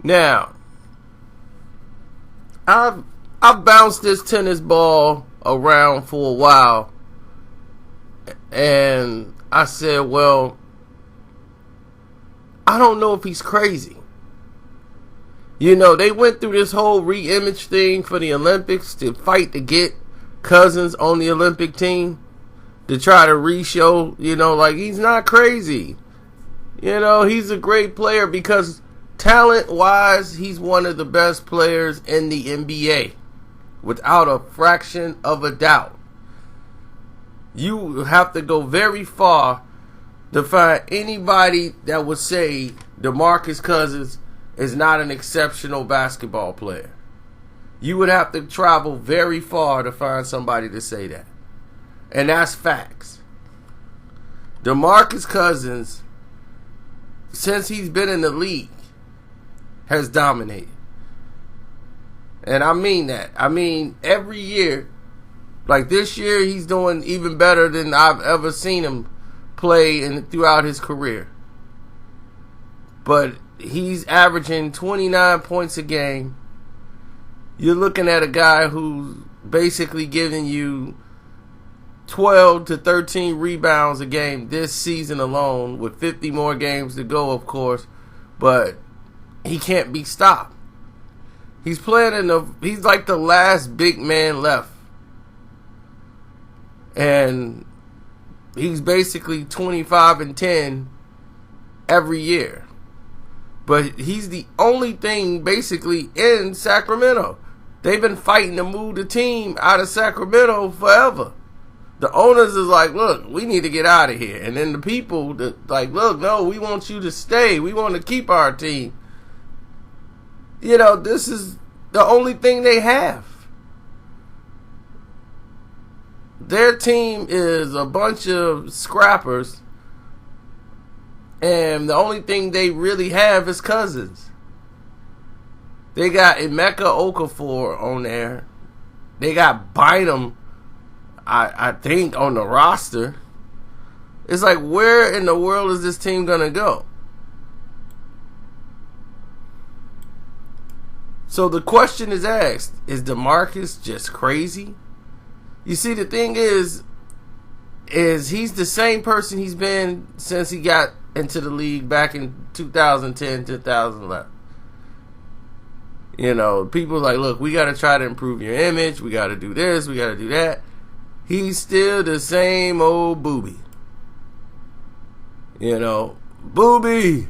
Now, I've bounced this tennis ball around for a while, and I said, well, I don't know if he's crazy. You know, they went through this whole re-image thing for the Olympics to fight to get Cousins on the Olympic team, to try to re-show, you know, like, he's not crazy. You know, he's a great player because talent-wise, he's one of the best players in the NBA, without a fraction of a doubt. You have to go very far to find anybody that would say Demarcus Cousins is not an exceptional basketball player. You would have to travel very far to find somebody to say that. And that's facts. Demarcus Cousins, since he's been in the league, has dominated. And I mean that. I mean, every year, like this year, he's doing even better than I've ever seen him play throughout his career. But he's averaging 29 points a game. You're looking at a guy who's basically giving you 12 to 13 rebounds a game this season alone, with 50 more games to go, of course. But he can't be stopped. He's playing he's like the last big man left. And he's basically 25 and 10 every year. But he's the only thing basically in Sacramento. They've been fighting to move the team out of Sacramento forever. The owners is like, look, we need to get out of here. And then the people that like, look, no, we want you to stay. We want to keep our team. You know, this is the only thing they have. Their team is a bunch of scrappers. And the only thing they really have is Cousins. They got Emeka Okafor on there. They got Bynum, I think, on the roster. It's like, where in the world is this team going to go? So the question is asked, is DeMarcus just crazy? You see, the thing is he's the same person he's been since he got into the league back in 2010, 2011. You know, people are like, look, we got to try to improve your image. We got to do this. We got to do that. He's still the same old booby. You know, booby.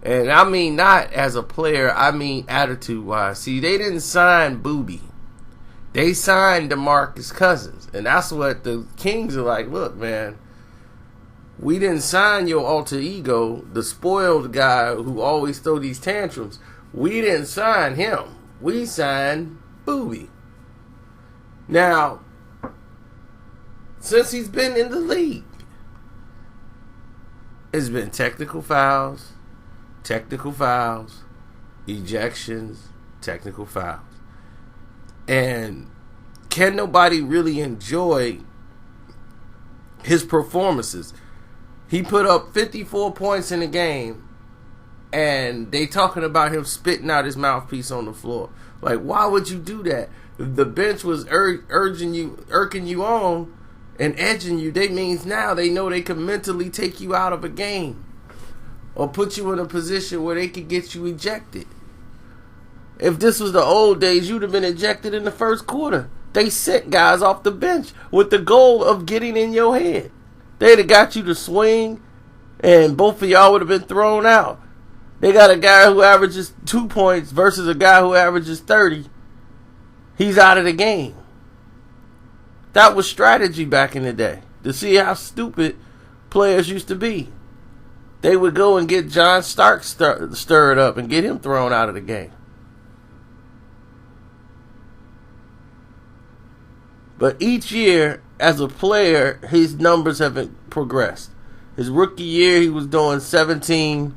And I mean not as a player, I mean attitude-wise. See, they didn't sign Booby. They signed DeMarcus Cousins. And that's what the Kings are like, look, man, we didn't sign your alter ego, the spoiled guy who always throw these tantrums. We didn't sign him. We signed Booby. Now, since he's been in the league, it's been technical fouls, ejections, technical fouls. And can nobody really enjoy his performances? He put up 54 points in the game, and they talking about him spitting out his mouthpiece on the floor. Like, why would you do that? If the bench was irking you on and edging you, that means now they know they can mentally take you out of a game or put you in a position where they could get you ejected. If this was the old days, you'd have been ejected in the first quarter. They sent guys off the bench with the goal of getting in your head. They'd have got you to swing, and both of y'all would have been thrown out. They got a guy who averages 2 points versus a guy who averages 30. He's out of the game. That was strategy back in the day, to see how stupid players used to be. They would go and get John Stark stirred up and get him thrown out of the game. But each year, as a player, his numbers haven't progressed. His rookie year, he was doing 17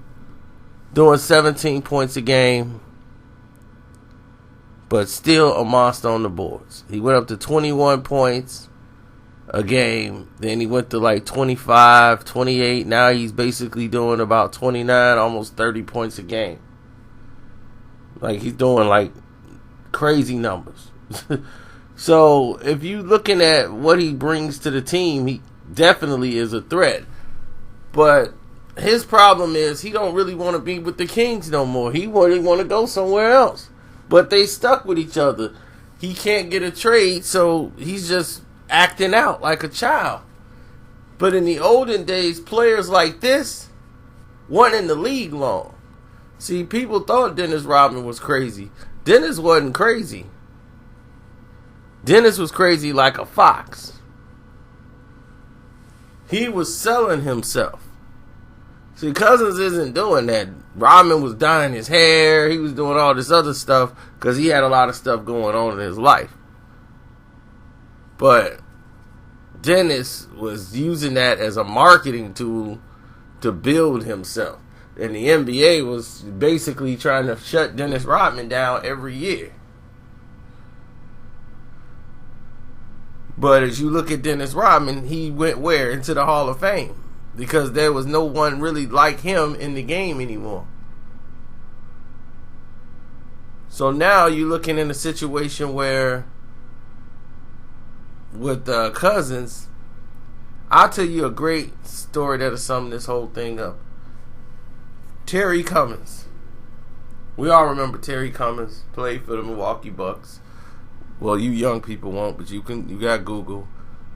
points a game, but still a monster on the boards. He went up to 21 points a game. Then he went to like 25, 28. Now he's basically doing about 29, almost 30 points a game. Like, he's doing like crazy numbers. So if you looking at what he brings to the team, he definitely is a threat. But his problem is he don't really want to be with the Kings no more. He really want to go somewhere else. But they stuck with each other. He can't get a trade, so he's just acting out like a child. But in the olden days, players like this weren't in the league long. See, people thought Dennis Rodman was crazy. Dennis wasn't crazy. Dennis was crazy like a fox. He was selling himself. See, Cousins isn't doing that. Rodman was dyeing his hair. He was doing all this other stuff because he had a lot of stuff going on in his life. But Dennis was using that as a marketing tool to build himself. And the NBA was basically trying to shut Dennis Rodman down every year. But as you look at Dennis Rodman, he went where? Into the Hall of Fame. Because there was no one really like him in the game anymore. So now you're looking in a situation where with Cousins, I'll tell you a great story that'll sum this whole thing up. Terry Cummins. We all remember Terry Cummins, played for the Milwaukee Bucks. Well, you young people won't, but you got Google.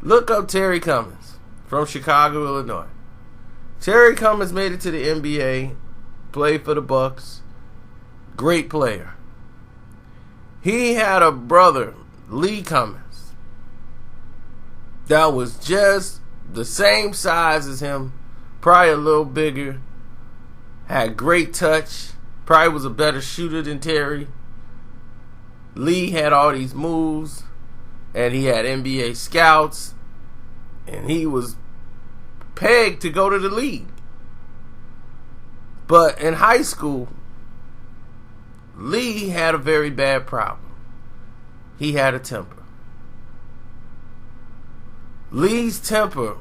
Look up Terry Cummins from Chicago, Illinois. Terry Cummins made it to the NBA, played for the Bucks. Great player. He had a brother, Lee Cummins, that was just the same size as him, probably a little bigger, had great touch, probably was a better shooter than Terry. Lee had all these moves, and he had NBA scouts, and he was pegged to go to the league. But in high school, Lee had a very bad problem. He had a temper. Lee's temper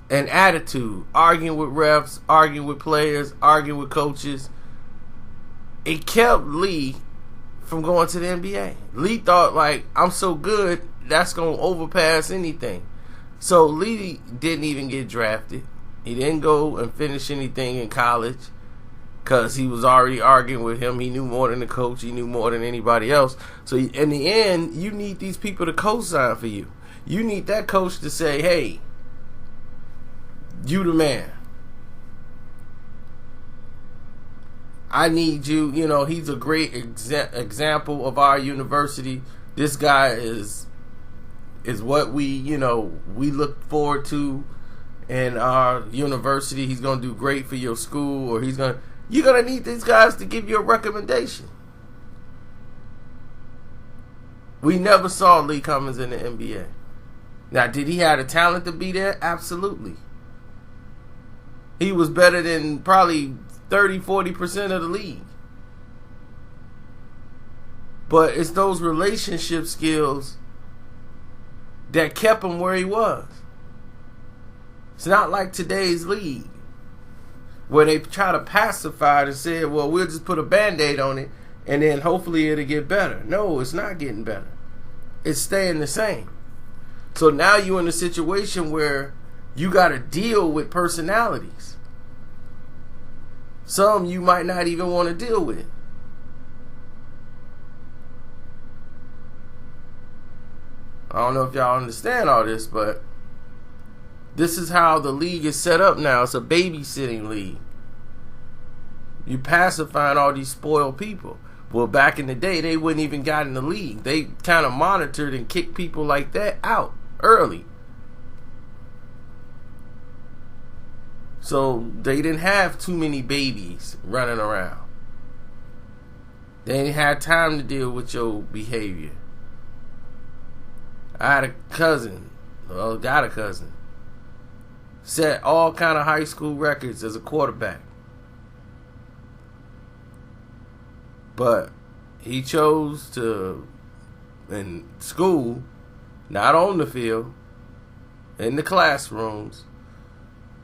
and attitude, arguing with refs, arguing with players, arguing with coaches, it kept Lee from going to the NBA. Lee thought, like, I'm so good, that's going to overpass anything. So Lee didn't even get drafted. He didn't go and finish anything in college because he was already arguing with him. He knew more than the coach. He knew more than anybody else. So in the end, you need these people to co-sign for you. You need that coach to say, hey, you the man. I need you. You know, he's a great example of our university. This guy is what we look forward to in our university. He's going to do great for your school, or you're going to need these guys to give you a recommendation. We never saw Lee Cummins in the NBA. Now, did he have the talent to be there? Absolutely. He was better than probably 30-40% of the league. But it's those relationship skills that kept him where he was. It's not like today's league, where they try to pacify it and say, well, we'll just put a Band-Aid on it and then hopefully it'll get better. No, it's not getting better. It's staying the same. So now you're in a situation where you got to deal with personalities. Some you might not even want to deal with. I don't know if y'all understand all this, but this is how the league is set up now. It's a babysitting league. You pacifying all these spoiled people. Well, back in the day, they wouldn't even got in the league. They kind of monitored and kicked people like that out early. So they didn't have too many babies running around. They didn't have time to deal with your behavior. I had a cousin, set all kind of high school records as a quarterback. But he chose to, in school, not on the field, in the classrooms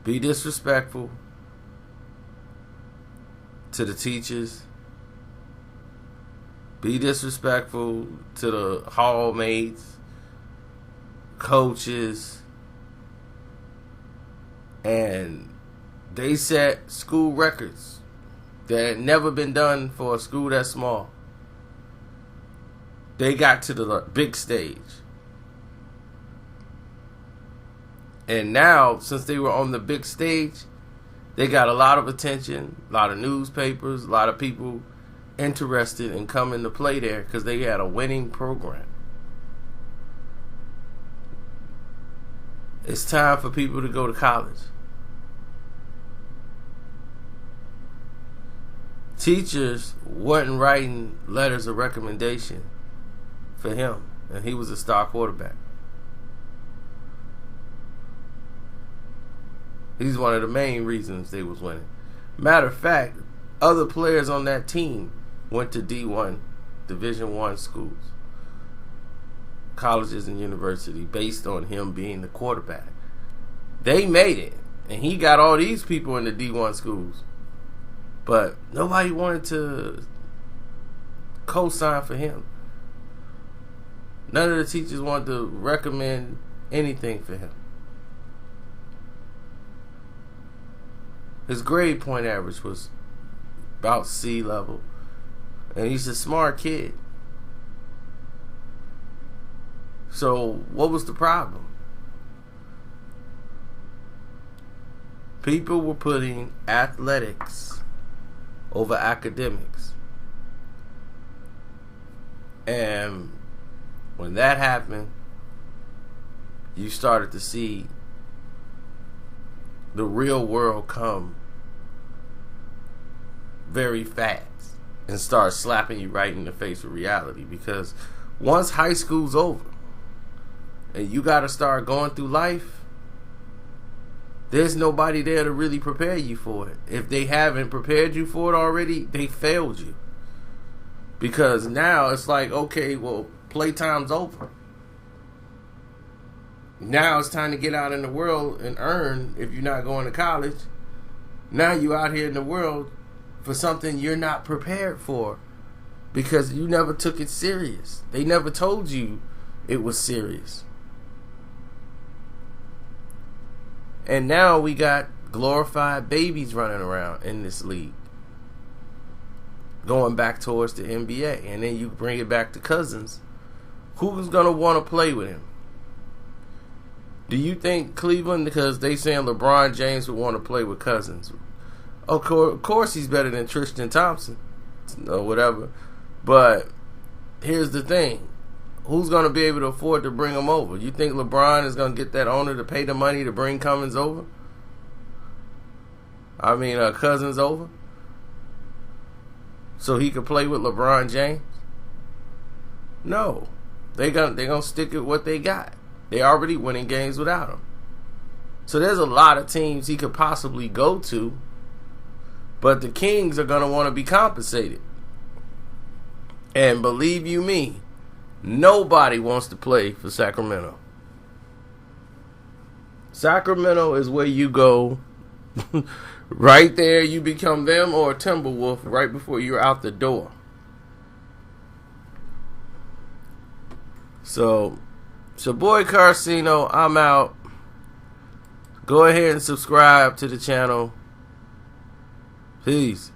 be disrespectful to the teachers, be disrespectful to the hallmates, coaches, and they set school records that had never been done for a school that small. They got to the big stage. And now, since they were on the big stage, they got a lot of attention, a lot of newspapers, a lot of people interested in coming to play there because they had a winning program. It's time for people to go to college. Teachers wasn't writing letters of recommendation for him, and he was a star quarterback. He's one of the main reasons they was winning. Matter of fact, other players on that team went to D1, Division I schools, colleges and university, based on him being the quarterback. They made it, and he got all these people in the D1 schools. But nobody wanted to co-sign for him. None of the teachers wanted to recommend anything for him. His grade point average was about C level. And he's a smart kid. So what was the problem? People were putting athletics over academics. And when that happened, you started to see the real world come very fast and start slapping you right in the face with reality. Because once high school's over and you got to start going through life, there's nobody there to really prepare you for it. If they haven't prepared you for it already, they failed you. Because now it's like, okay, well, playtime's over. Now it's time to get out in the world and earn if you're not going to college. Now you out here in the world for something you're not prepared for because you never took it serious. They never told you it was serious. And now we got glorified babies running around in this league, going back towards the NBA. And then you bring it back to Cousins. Who's going to want to play with him? Do you think Cleveland, because they saying LeBron James would want to play with Cousins? Of course he's better than Tristan Thompson or whatever. But here's the thing. Who's going to be able to afford to bring him over? You think LeBron is going to get that owner to pay the money to bring Cousins over? Cousins over? So he could play with LeBron James? No. They're gonna stick with what they got. They already winning games without him. So there's a lot of teams he could possibly go to, but the Kings are going to want to be compensated. And believe you me, nobody wants to play for Sacramento. Sacramento is where you go. Right there, you become them or a Timberwolf right before you're out the door. So, it's your boy Carcino. I'm out. Go ahead and subscribe to the channel. Peace.